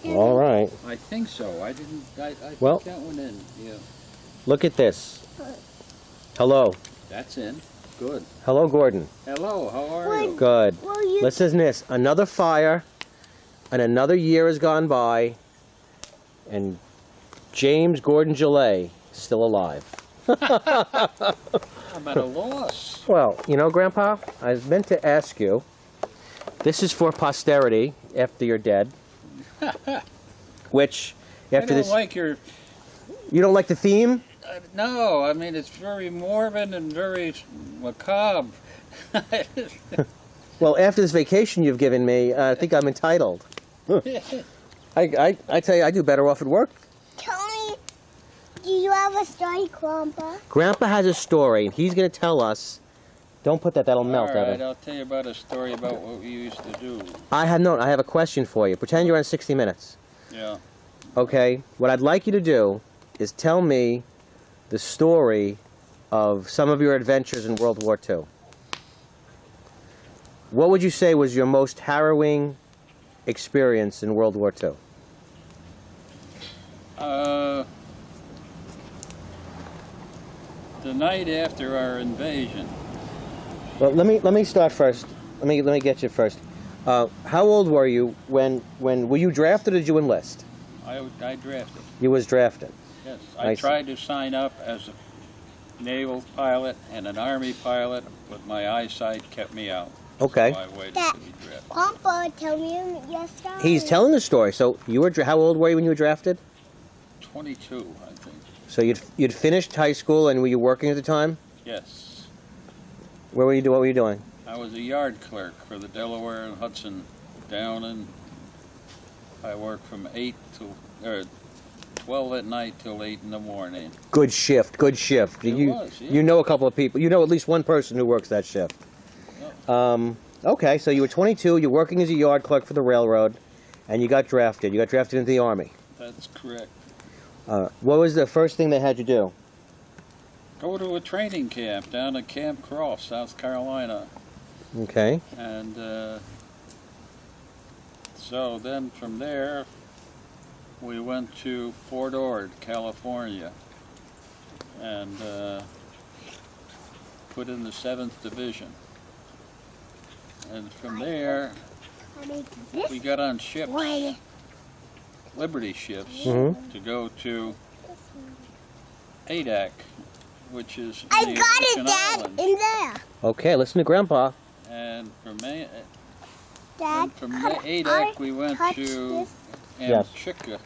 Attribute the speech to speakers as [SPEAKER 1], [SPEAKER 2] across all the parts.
[SPEAKER 1] All right.
[SPEAKER 2] I think so. I didn't. I
[SPEAKER 1] Well,
[SPEAKER 2] put that one in. Yeah.
[SPEAKER 1] Look at this. Hello.
[SPEAKER 2] That's in. Good.
[SPEAKER 1] Hello, Gordon.
[SPEAKER 2] Hello. How are you?
[SPEAKER 1] Good. Listen to this. Another fire, and another year has gone by, and James Gordon Jalet is still alive.
[SPEAKER 2] I'm at a loss.
[SPEAKER 1] Well, you know, Grandpa, I meant to ask you. This is for posterity after you're dead. Which, after this,
[SPEAKER 2] I don't like your.
[SPEAKER 1] you don't like the theme?
[SPEAKER 2] No, I mean it's very morbid and very macabre.
[SPEAKER 1] Well, after this vacation you've given me, I think I'm entitled. I tell you, I do better off at work.
[SPEAKER 3] Tell me, do you have a story, Grandpa?
[SPEAKER 1] Grandpa has a story, and he's going to tell us. Don't put that; that'll melt.
[SPEAKER 2] All right,
[SPEAKER 1] Evan.
[SPEAKER 2] I'll tell you about a story about what we used to do.
[SPEAKER 1] I have a question for you. Pretend you're on 60 Minutes.
[SPEAKER 2] Yeah.
[SPEAKER 1] Okay. What I'd like you to do is tell me the story of some of your adventures in World War II. What would you say was your most harrowing experience in World War II?
[SPEAKER 2] The night after our invasion.
[SPEAKER 1] Well, let me start first. Let me get you first. How old were you when were you drafted or did you enlist?
[SPEAKER 2] I drafted.
[SPEAKER 1] You was drafted.
[SPEAKER 2] Yes.
[SPEAKER 1] I
[SPEAKER 2] I
[SPEAKER 1] see.
[SPEAKER 2] tried to sign up as a naval pilot and an army pilot, but my eyesight kept me out.
[SPEAKER 1] Okay.
[SPEAKER 2] So I waited
[SPEAKER 3] Dad.
[SPEAKER 2] to be drafted.
[SPEAKER 3] Grandpa, tell me your story.
[SPEAKER 1] He's telling the story. So you were how old were you when you were drafted?
[SPEAKER 2] 22, I think.
[SPEAKER 1] So you'd finished high school and were you working at the time?
[SPEAKER 2] Yes.
[SPEAKER 1] Where were you what were you doing?
[SPEAKER 2] I was a yard clerk for the Delaware and Hudson down in. I worked from 12 at night till 8 in the morning.
[SPEAKER 1] Good shift. Good shift.
[SPEAKER 2] It
[SPEAKER 1] you
[SPEAKER 2] was, yeah.
[SPEAKER 1] you know a couple of people. You know at least one person who works that shift. Okay, so you were 22. You're working as a yard clerk for the railroad, and you got drafted. You got drafted into the Army.
[SPEAKER 2] That's correct.
[SPEAKER 1] What was the first thing they had you do?
[SPEAKER 2] Go to a training camp down at Camp Cross, South Carolina.
[SPEAKER 1] Okay.
[SPEAKER 2] And so then from there, we went to Fort Ord, California, and put in the 7th Division. And from there, we got on ships, Liberty ships,
[SPEAKER 1] Mhm.
[SPEAKER 2] to go to Adak, which is
[SPEAKER 3] I
[SPEAKER 2] the
[SPEAKER 3] got it,
[SPEAKER 2] Aleutian
[SPEAKER 3] Dad,
[SPEAKER 2] Islands.
[SPEAKER 3] in there.
[SPEAKER 1] Okay, listen to Grandpa.
[SPEAKER 2] And from
[SPEAKER 3] Dad,
[SPEAKER 2] Adak, we went
[SPEAKER 3] touch
[SPEAKER 2] to
[SPEAKER 3] this?
[SPEAKER 1] Yes.
[SPEAKER 2] Kiska,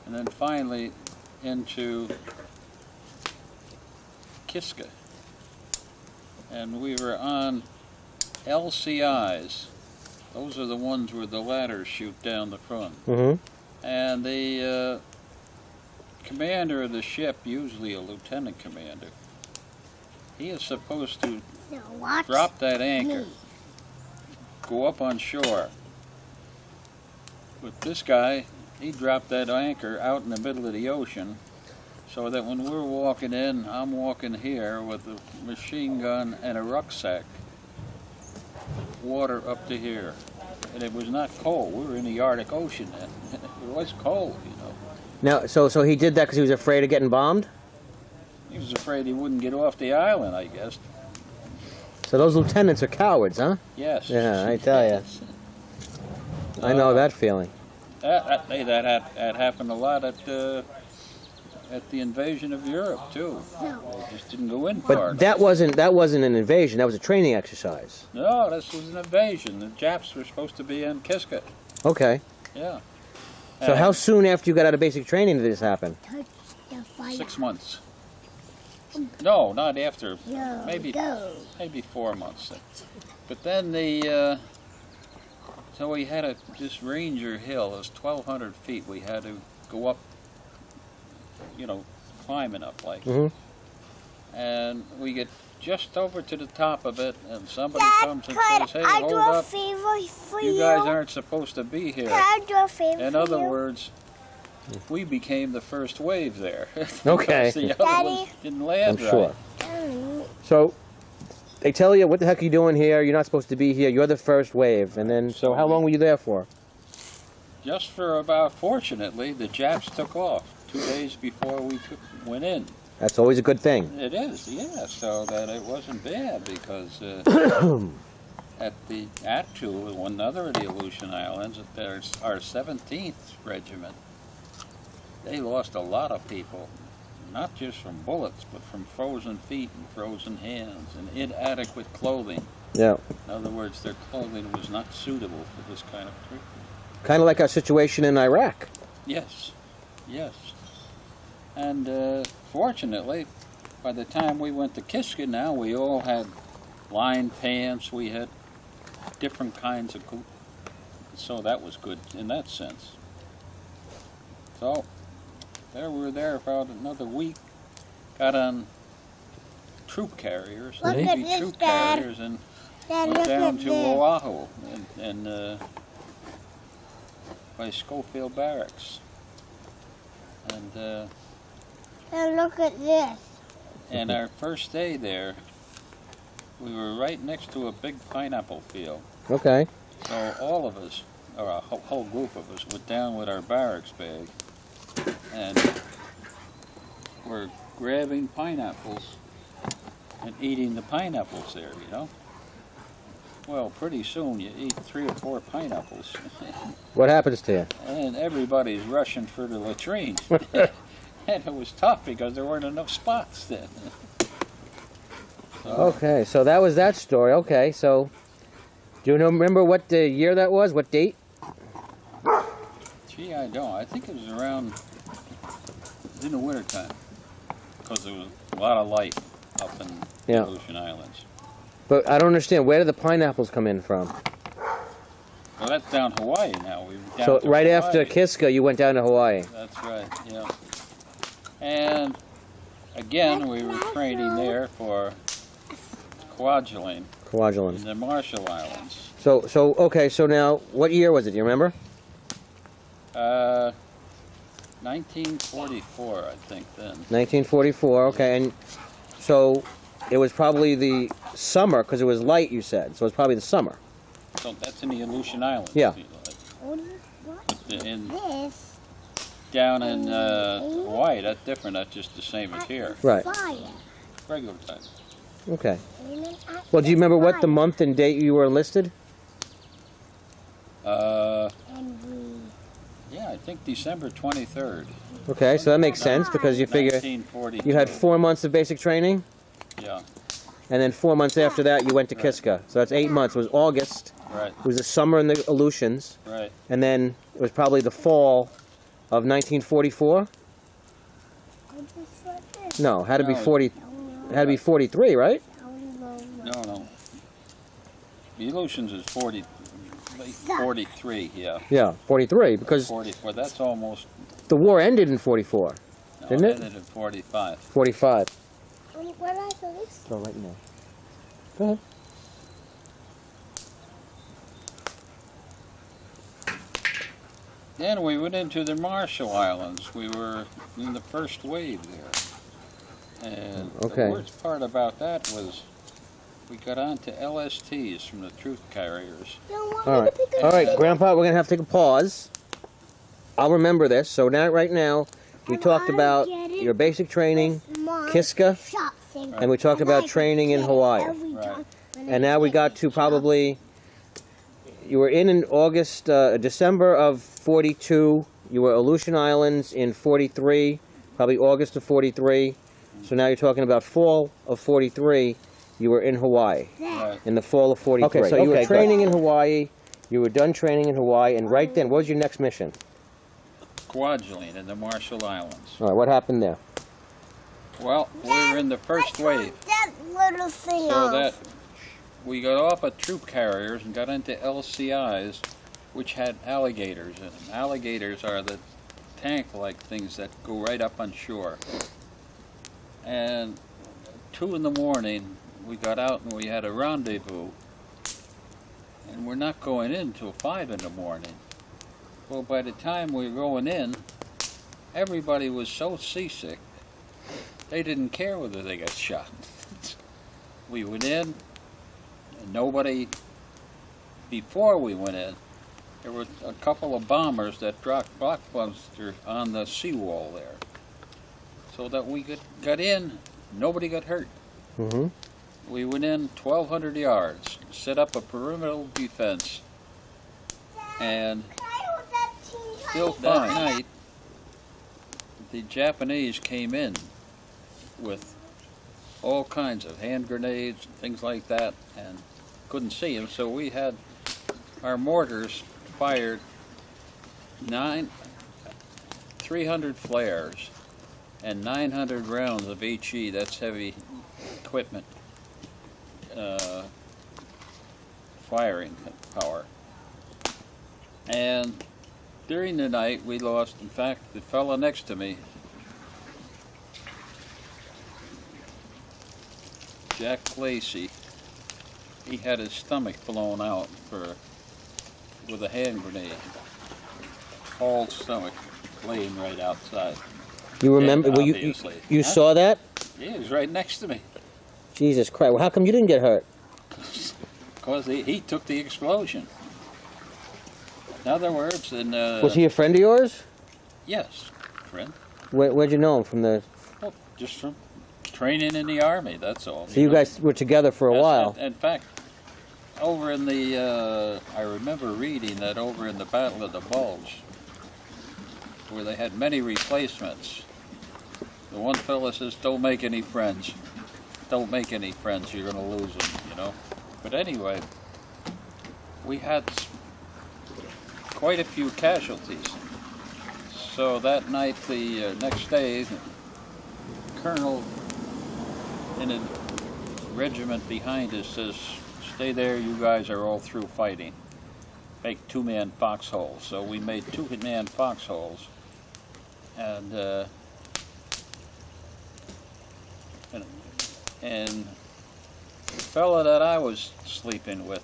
[SPEAKER 2] and then finally into Kiska. And we were on LCIs. Those are the ones where the ladders shoot down the front.
[SPEAKER 1] Mm-hmm.
[SPEAKER 2] And the commander of the ship, usually a lieutenant commander, he is supposed to
[SPEAKER 3] No, watch
[SPEAKER 2] drop that anchor,
[SPEAKER 3] me.
[SPEAKER 2] go up on shore. But this guy, he dropped that anchor out in the middle of the ocean, so that when we're walking in, I'm walking here with a machine gun and a rucksack, water up to here. And it was not cold. We were in the Arctic Ocean then. It was cold, you know.
[SPEAKER 1] Now, so he did that because he was afraid of getting bombed?
[SPEAKER 2] He was afraid he wouldn't get off the island, I guess.
[SPEAKER 1] So those lieutenants are cowards, huh?
[SPEAKER 2] Yes.
[SPEAKER 1] Yeah, I tell ya. I know that feeling.
[SPEAKER 2] That had happened a lot at the invasion of Europe too. They just didn't go in far
[SPEAKER 1] But
[SPEAKER 2] enough.
[SPEAKER 1] that wasn't an invasion. That was a training exercise.
[SPEAKER 2] No, this was an invasion. The Japs were supposed to be in Kiska.
[SPEAKER 1] Okay.
[SPEAKER 2] Yeah.
[SPEAKER 1] So
[SPEAKER 2] And
[SPEAKER 1] how soon after you got out of basic training did this happen?
[SPEAKER 3] Touch the fire.
[SPEAKER 2] 6 months. No, not after.
[SPEAKER 3] Go,
[SPEAKER 2] Maybe
[SPEAKER 3] go.
[SPEAKER 2] 4 months. But then so we had this Ranger Hill. It was 1,200 feet. We had to go up, you know, climbing up like.
[SPEAKER 1] Mm-hmm.
[SPEAKER 2] And we get just over to the top of it, and somebody
[SPEAKER 3] Dad,
[SPEAKER 2] comes and
[SPEAKER 3] could
[SPEAKER 2] says, "Hey,
[SPEAKER 3] I
[SPEAKER 2] hold
[SPEAKER 3] do a
[SPEAKER 2] up!
[SPEAKER 3] favor for you?
[SPEAKER 2] You guys aren't supposed to be here."
[SPEAKER 3] Could I do a favor
[SPEAKER 2] In
[SPEAKER 3] for
[SPEAKER 2] other
[SPEAKER 3] you?
[SPEAKER 2] words, we became the first wave there.
[SPEAKER 1] Okay.
[SPEAKER 2] Because the other
[SPEAKER 3] Daddy?
[SPEAKER 2] ones didn't land
[SPEAKER 1] I'm
[SPEAKER 2] right.
[SPEAKER 1] sure. So they tell you, what the heck are you doing here? You're not supposed to be here. You're the first wave. And then, so how long were you there for?
[SPEAKER 2] just for about, fortunately, the Japs took off 2 days before we went in.
[SPEAKER 1] That's always a good thing.
[SPEAKER 2] It is, yeah, so that it wasn't bad because at one other of the Aleutian Islands, there's our 17th Regiment. They lost a lot of people, not just from bullets, but from frozen feet and frozen hands and inadequate clothing.
[SPEAKER 1] Yeah.
[SPEAKER 2] In other words, their clothing was not suitable for this kind of treatment.
[SPEAKER 1] Kind of like our situation in Iraq.
[SPEAKER 2] Yes, yes. And fortunately, by the time we went to Kiska now, we all had lined pants, we had different kinds of so that was good in that sense. So, there we were there about another week, got on troop carriers,
[SPEAKER 3] Look at
[SPEAKER 2] Navy
[SPEAKER 3] this,
[SPEAKER 2] troop
[SPEAKER 3] Dad.
[SPEAKER 2] carriers, and
[SPEAKER 3] Dad,
[SPEAKER 2] went
[SPEAKER 3] look
[SPEAKER 2] down
[SPEAKER 3] at
[SPEAKER 2] to
[SPEAKER 3] this.
[SPEAKER 2] Oahu and by Schofield Barracks. And
[SPEAKER 3] Dad, look at this.
[SPEAKER 2] and our first day there, we were right next to a big pineapple field.
[SPEAKER 1] Okay.
[SPEAKER 2] So all of us, or a whole group of us, went down with our barracks bag and were grabbing pineapples and eating the pineapples there, you know. Well, pretty soon you eat 3 or 4 pineapples
[SPEAKER 1] What happens to you?
[SPEAKER 2] and everybody's rushing for the latrine. And it was tough because there weren't enough spots then. So,
[SPEAKER 1] Okay, so that was that story. Okay, so do you remember what the year that was? What date?
[SPEAKER 2] gee, I don't. I think it was around in the wintertime because there was a lot of light up in
[SPEAKER 1] Yeah.
[SPEAKER 2] the Aleutian Islands.
[SPEAKER 1] But I don't understand. Where did the pineapples come in from?
[SPEAKER 2] Well, that's down Hawaii now. We were down
[SPEAKER 1] So
[SPEAKER 2] to
[SPEAKER 1] right
[SPEAKER 2] Hawaii.
[SPEAKER 1] after Kiska, you went down to Hawaii.
[SPEAKER 2] That's right, yeah. And again, we were training there for Kwajalein in
[SPEAKER 1] Kwajalein.
[SPEAKER 2] the Marshall Islands.
[SPEAKER 1] So okay. So now, what year was it? Do you remember?
[SPEAKER 2] 1944, I think, then.
[SPEAKER 1] 1944. Okay, and so it was probably the summer because it was light. You said so. It was probably the summer.
[SPEAKER 2] So that's in the Aleutian Islands.
[SPEAKER 1] Yeah.
[SPEAKER 3] What is
[SPEAKER 2] In,
[SPEAKER 3] this?
[SPEAKER 2] down in Hawaii, that's different. That's just the same as here.
[SPEAKER 1] Right.
[SPEAKER 3] Fire.
[SPEAKER 2] Regular time.
[SPEAKER 1] Okay.
[SPEAKER 3] Amen.
[SPEAKER 1] Well, do you remember what the month and date you were enlisted?
[SPEAKER 3] And we
[SPEAKER 2] Yeah, I think December 23rd,
[SPEAKER 1] Okay, so that makes sense because you figure
[SPEAKER 2] 1942.
[SPEAKER 1] you had 4 months of basic training,
[SPEAKER 2] Yeah,
[SPEAKER 1] and then 4 months after that you went to Kiska. So that's 8 months. It was August.
[SPEAKER 2] right,
[SPEAKER 1] It was the summer in the Aleutians,
[SPEAKER 2] right.
[SPEAKER 1] and then it was probably the fall of 1944.
[SPEAKER 3] just like this.
[SPEAKER 1] No, had to be
[SPEAKER 2] No.
[SPEAKER 1] 40. It had to be 43, right?
[SPEAKER 2] No. The Aleutians is 43, yeah.
[SPEAKER 1] Yeah, 43 because
[SPEAKER 2] 44, that's almost,
[SPEAKER 1] the war ended in 44.
[SPEAKER 2] no,
[SPEAKER 1] Didn't it?
[SPEAKER 2] ended in 45.
[SPEAKER 1] 45.
[SPEAKER 3] What I saw this?
[SPEAKER 1] So right now. Go ahead.
[SPEAKER 2] Then we went into the Marshall Islands. We were in the first wave there. And
[SPEAKER 1] Okay.
[SPEAKER 2] the worst part about that was we got onto LSTs from the truth carriers.
[SPEAKER 1] All right. All right, Grandpa, we're going to have to take a pause. I'll remember this. So now, right now, we talked about your basic training, Kiska, and we talked about training in Hawaii.
[SPEAKER 2] Right.
[SPEAKER 1] And now we got to probably, you were in August, December of 42. You were Aleutian Islands in 43, probably August of 43. So now you're talking about fall of 43. You were in Hawaii
[SPEAKER 2] Right.
[SPEAKER 1] in the fall of 43. Okay, so you were training in Hawaii. You were done training in Hawaii, and right then, what was your next mission?
[SPEAKER 2] Kwajalein in the Marshall Islands.
[SPEAKER 1] All right, what happened there?
[SPEAKER 2] Well, we were in the first wave.
[SPEAKER 3] That little thing
[SPEAKER 2] So
[SPEAKER 3] off.
[SPEAKER 2] that we got off at troop carriers and got into LCIs, which had alligators in them. Alligators are the tank-like things that go right up on shore. And 2 in the morning, we got out and we had a rendezvous. And we're not going in till 5 in the morning. Well, by the time we were going in, everybody was so seasick, they didn't care whether they got shot. We went in, and nobody, before we went in, there were a couple of bombers that dropped blockbusters on the seawall there. So that we got in, nobody got hurt.
[SPEAKER 1] Mm-hmm.
[SPEAKER 2] We went in 1,200 yards, set up a perimeter defense, and still that night, the Japanese came in with all kinds of hand grenades, things like that, and couldn't see them, so we had our mortars fired 300 flares and 900 rounds of HE, that's heavy equipment, firing power. And during the night we lost, in fact, the fellow next to me, Jack Lacey, he had his stomach blown out with a hand grenade. Whole stomach laying right outside.
[SPEAKER 1] You remember?
[SPEAKER 2] Dead,
[SPEAKER 1] Well,
[SPEAKER 2] obviously.
[SPEAKER 1] you
[SPEAKER 2] Huh?
[SPEAKER 1] saw that?
[SPEAKER 2] Yeah, he was right next to me.
[SPEAKER 1] Jesus Christ! Well, how come you didn't get hurt?
[SPEAKER 2] Because he took the explosion. In other words,
[SPEAKER 1] Was he a friend of yours?
[SPEAKER 2] yes, friend.
[SPEAKER 1] Where'd you know him from? The
[SPEAKER 2] Well, just from training in the Army, that's all.
[SPEAKER 1] so you
[SPEAKER 2] know?
[SPEAKER 1] guys were together for a
[SPEAKER 2] Yes,
[SPEAKER 1] while.
[SPEAKER 2] In fact, over in the, I remember reading that over in the Battle of the Bulge, where they had many replacements, the one fellow says, don't make any friends. Don't make any friends, you're going to lose them, you know. But anyway, we had quite a few casualties. So that night, the next day, Colonel in a regiment behind us says, stay there, you guys are all through fighting. Make two-man foxholes. So we made two-man foxholes, and the fella that I was sleeping with,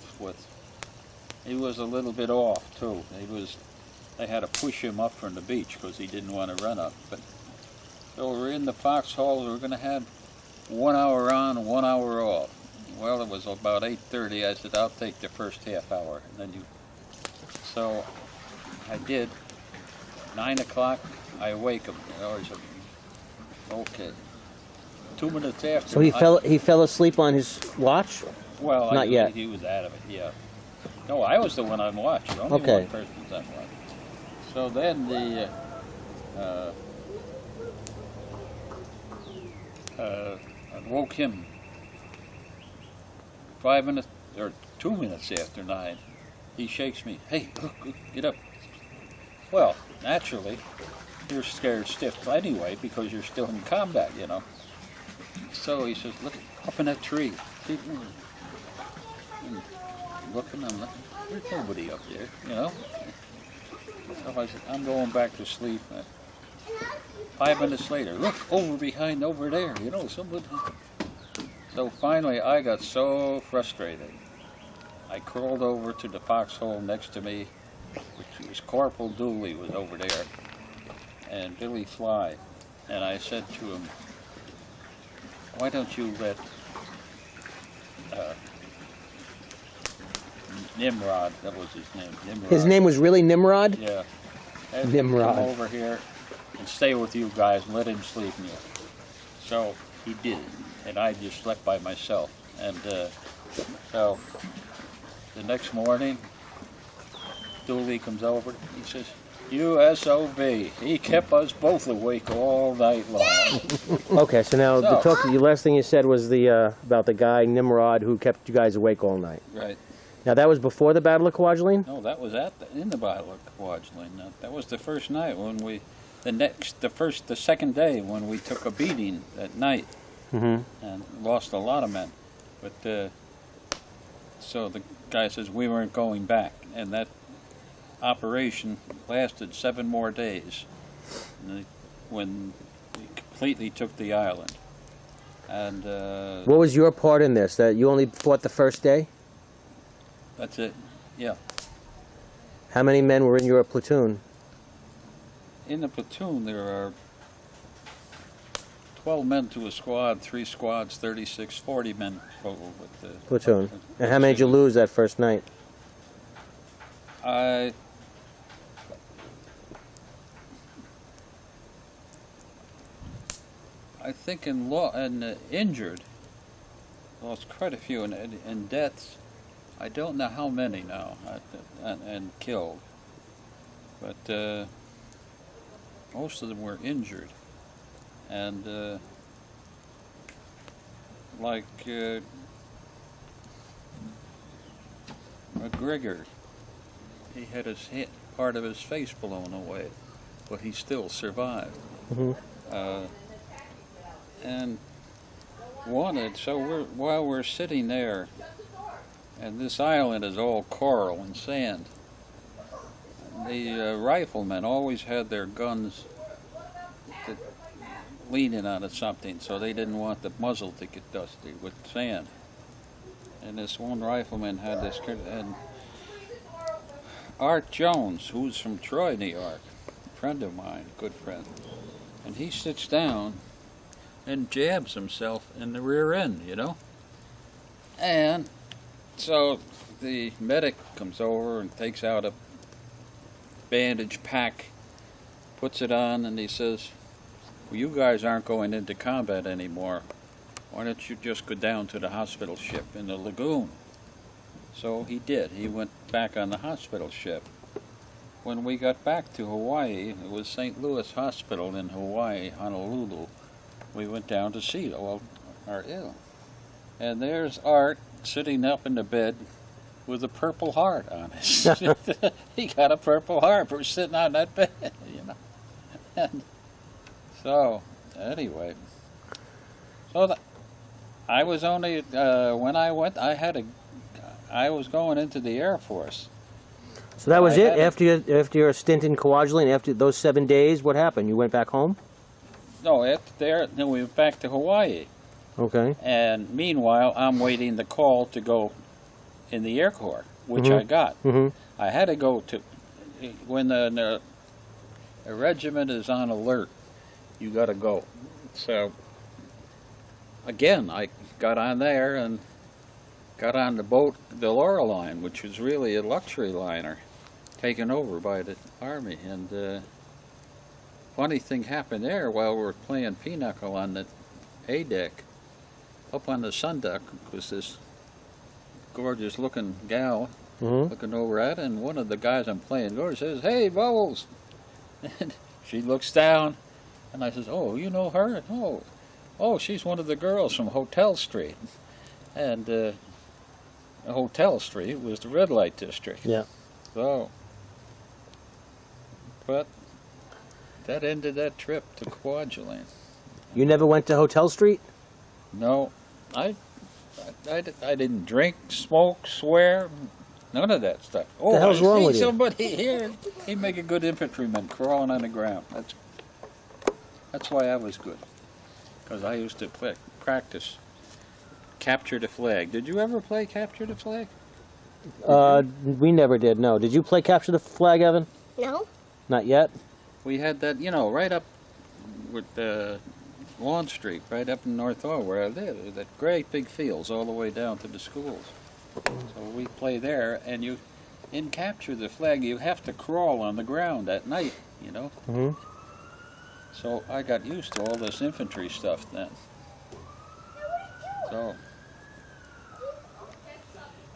[SPEAKER 2] he was a little bit off too. They had to push him up from the beach because he didn't want to run up. But so we're in the foxholes. We're going to have 1 hour on, 1 hour off. Well, it was about 8:30. I said, I'll take the first half hour, and then you. So I did. 9 o'clock, I wake him. You know, he said, okay. 2 minutes after.
[SPEAKER 1] So he fell asleep on his watch.
[SPEAKER 2] Well,
[SPEAKER 1] Not yet.
[SPEAKER 2] He was out of it. Yeah. No, I was the one on watch. Only
[SPEAKER 1] Okay.
[SPEAKER 2] one person was on watch. So then I woke him 5 minutes or 2 minutes after 9. He shakes me. Hey, look, get up. Well, naturally, you're scared stiff anyway because you're still in combat, you know. So he says, look up in that tree. Keep moving. And looking, I'm looking. There's nobody up there, you know. So I said, I'm going back to sleep. 5 minutes later, look, over there, you know, somebody. So finally, I got so frustrated. I crawled over to the foxhole next to me, which was Corporal Dooley was over there, and Billy Fly. And I said to him, why don't you let Nimrod, that was his name, Nimrod.
[SPEAKER 1] His name was really Nimrod?
[SPEAKER 2] Yeah. Have
[SPEAKER 1] Nimrod.
[SPEAKER 2] him come over here and stay with you guys and let him sleep in you. So he did, and I just slept by myself. And so the next morning, Dooley comes over. He says, "You SOB." He kept us both awake all night long.
[SPEAKER 1] Okay, so now the last thing you said was about the guy Nimrod who kept you guys awake all night.
[SPEAKER 2] Right.
[SPEAKER 1] Now that was before the Battle of Kwajalein?
[SPEAKER 2] No, that was in the Battle of Kwajalein. That was the first night when the second day when we took a beating at night and lost a lot of men. But so the guy says we weren't going back, and that operation lasted 7 more days when we completely took the island. And
[SPEAKER 1] what was your part in this? That you only fought the first day?
[SPEAKER 2] that's it. Yeah.
[SPEAKER 1] How many men were in your platoon?
[SPEAKER 2] In the platoon, there are 12 men to a squad, 3 squads, 36, 40 men total with the
[SPEAKER 1] Platoon. And how many did you lose that first night?
[SPEAKER 2] I think injured. Lost quite a few in deaths. I don't know how many now, and killed. But most of them were injured. And like McGregor, he had part of his face blown away, but he still survived.
[SPEAKER 1] Mm-hmm.
[SPEAKER 2] And wanted, so while we're sitting there, and this island is all coral and sand, the riflemen always had their guns leaning onto something, so they didn't want the muzzle to get dusty with sand. And this one rifleman had this, and Art Jones, who's from Troy, New York, a friend of mine, a good friend, and he sits down and jabs himself in the rear end, you know? And so the medic comes over and takes out a bandage pack, puts it on, and he says, well, you guys aren't going into combat anymore. Why don't you just go down to the hospital ship in the lagoon? So he did. He went back on the hospital ship. When we got back to Hawaii, it was St. Louis Hospital in Hawaii, Honolulu. We went down to see all our ill. And there's Art sitting up in the bed with a Purple Heart on his. He got a Purple Heart for sitting on that bed, you know. And so, anyway. So I was only, when I went, I was going into the Air Force.
[SPEAKER 1] So that was it? After your stint in Kwajalein, after those 7 days, what happened? You went back home?
[SPEAKER 2] No, then we went back to Hawaii.
[SPEAKER 1] Okay.
[SPEAKER 2] And meanwhile, I'm waiting the call to go in the Air Corps, which I got.
[SPEAKER 1] Mm-hmm.
[SPEAKER 2] I had to go to, when a regiment is on alert, you got to go. So, again, I got on there and got on the boat, the Laureline, which was really a luxury liner, taken over by the Army. And funny thing happened there while we were playing pinochle on the A deck. Up on the sun deck was this gorgeous looking gal looking over at it, and one of the guys I'm playing gorgeous says, "Hey, Bubbles!" And she looks down, and I says, "Oh, you know her?" Oh, she's one of the girls from Hotel Street. And Hotel Street was the red light district.
[SPEAKER 1] Yeah.
[SPEAKER 2] So, but that ended that trip to Kwajalein.
[SPEAKER 1] You never went to Hotel Street?
[SPEAKER 2] No, I didn't drink, smoke, swear, none of that stuff. Oh,
[SPEAKER 1] the hell's wrong with you?
[SPEAKER 2] Somebody here, he'd make a good infantryman crawling on the ground. That's why I was good, because I used to practice capture the flag. Did you ever play capture the flag?
[SPEAKER 1] We never did, no. Did you play Capture the Flag, Evan?
[SPEAKER 3] No.
[SPEAKER 1] Not yet?
[SPEAKER 2] We had that, you know, right up with Lawn Street, right up in North Oil where I live. That great big fields all the way down to the schools. So we play there, and in Capture the Flag, you have to crawl on the ground at night, you know.
[SPEAKER 1] Mm-hmm.
[SPEAKER 2] So I got used to all this infantry stuff then. So,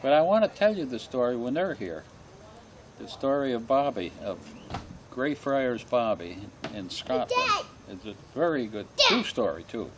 [SPEAKER 2] but I want to tell you the story when they're here. The story of Bobby, of Greyfriars Bobby in Scotland. It's a very good, true story too.